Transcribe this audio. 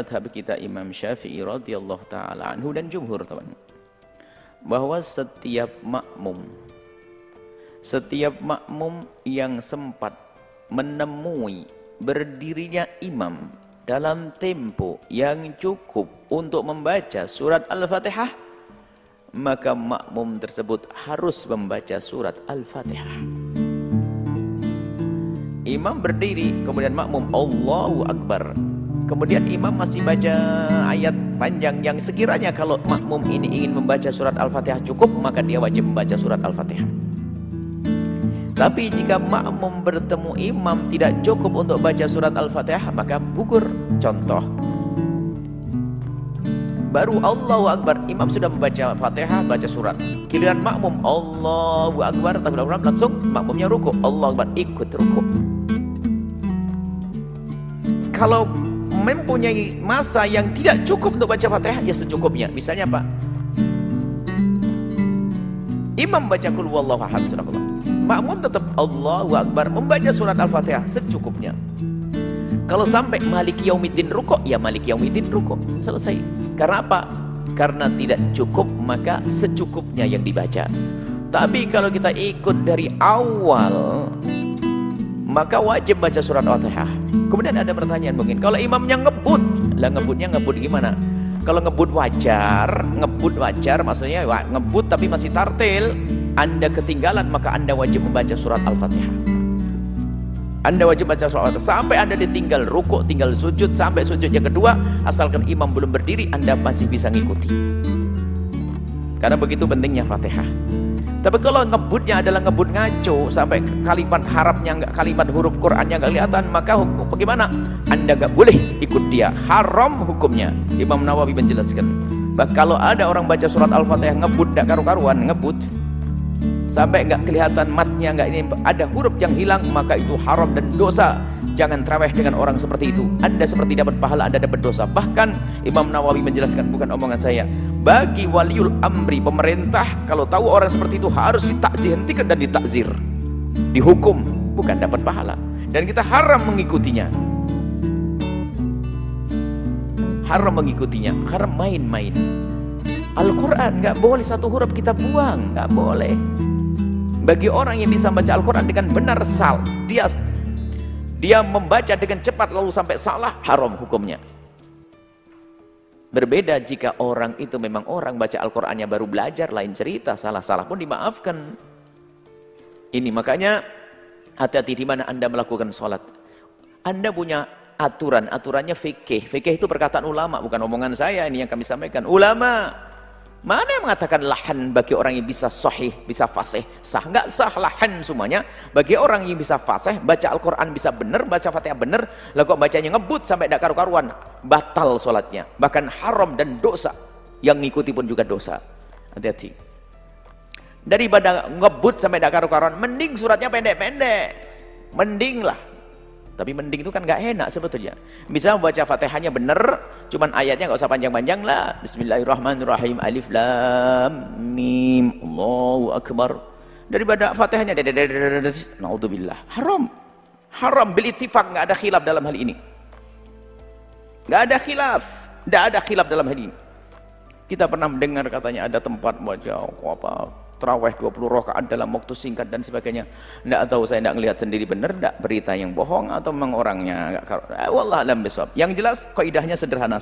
madhab kita Imam Syafi'i radhiyallahu ta'ala anhu dan jumhur, teman, bahwa setiap makmum yang sempat menemui berdirinya imam dalam tempo yang cukup untuk membaca surat Al-Fatihah, maka makmum tersebut harus membaca surat Al-Fatihah. Imam berdiri, kemudian makmum Allahu Akbar, kemudian imam masih baca ayat panjang yang sekiranya kalau makmum ini ingin membaca surat Al-Fatihah cukup, maka dia wajib membaca surat Al-Fatihah. Tapi jika makmum bertemu imam tidak cukup untuk baca surat Al-Fatihah, maka gugur. Contoh, baru Allahu Akbar, imam sudah membaca Fatihah, baca surat, giliran makmum Allahu Akbar, langsung makmumnya ruku, Allahu Akbar, ikut ruku. Kalau mempunyai masa yang tidak cukup untuk baca Fatihah, ya secukupnya. Misalnya Pak, imam baca qul huwallahu ahad, makmum tetap Allahu Akbar, membaca surat Al-Fatihah secukupnya. Kalau sampai Maliki Yaumiddin ruku, ya Maliki Yaumiddin ruku, selesai. Karena apa? Karena tidak cukup, maka secukupnya yang dibaca. Tapi kalau kita ikut dari awal, maka wajib baca surat Al-Fatihah. Kemudian ada pertanyaan mungkin, kalau imamnya ngebut, lah ngebutnya ngebut gimana? Kalau ngebut wajar maksudnya ngebut tapi masih tartil, Anda ketinggalan, maka Anda wajib membaca surat Al-Fatihah. Anda wajib baca surat Al-Fatihah sampai Anda ditinggal ruku, tinggal sujud, sampai sujud yang kedua, asalkan imam belum berdiri, Anda masih bisa ngikuti. Karena begitu pentingnya Fatihah. Tapi kalau ngebutnya adalah ngebut ngaco, sampai kalimat harapnya enggak, kalimat huruf Qur'annya enggak kelihatan, maka bagaimana? Anda enggak boleh ikut dia, haram hukumnya. Imam Nawawi menjelaskan, kalau ada orang baca surat Al-Fatihah ngebut, enggak karu-karuan, ngebut sampai enggak kelihatan matnya, enggak ini, ada huruf yang hilang, maka itu haram dan dosa. Jangan terawih dengan orang seperti itu. Anda seperti dapat pahala, Anda dapat dosa. Bahkan Imam Nawawi menjelaskan, bukan omongan saya, bagi waliul amri, pemerintah, kalau tahu orang seperti itu harus dihentikan dan ditakzir, dihukum, bukan dapat pahala. Dan kita haram mengikutinya, haram mengikutinya, haram main-main. Al-Quran nggak boleh satu huruf kita buang, nggak boleh. Bagi orang yang bisa baca Al-Quran dengan benar, dia membaca dengan cepat lalu sampai salah, haram hukumnya. Berbeda jika orang itu memang orang baca Al-Qur'annya baru belajar, lain cerita, salah-salah pun dimaafkan. Ini makanya hati-hati di mana Anda melakukan sholat. Anda punya aturan, aturannya fikih. Fikih itu perkataan ulama, bukan omongan saya, ini yang kami sampaikan. Ulama mana yang mengatakan lahan bagi orang yang bisa sahih, bisa fasih? Sah, nggak sah lahan semuanya. Bagi orang yang bisa fasih, baca Al-Quran bisa benar, baca Fatihah benar, lalu kok bacanya ngebut sampai tidak karu-karuan, batal sholatnya, bahkan haram dan dosa. Yang ngikuti pun juga dosa. Hati-hati. Daripada ngebut sampai tidak karu-karuan, mending suratnya pendek-pendek, mending lah. Tapi mending itu kan nggak enak sebetulnya. Bisa membaca Fatihahnya benar, cuman ayatnya nggak usah panjang-panjang lah. Bismillahirrahmanirrahim, alif lam mim, Allahu akbar. Daripada Fatihahnya naudzubillah, haram. Haram bil ittifaq, nggak ada khilaf dalam hal ini. Nggak ada khilaf, nggak ada khilaf dalam hal ini. Kita pernah mendengar katanya ada tempat baca apa tarawih 20 rakaat dalam waktu singkat dan sebagainya. Enggak tahu, saya enggak ngelihat sendiri benar enggak berita yang bohong atau memang orangnya enggak. Wallah alam bisawab. Yang jelas kaidahnya sederhana.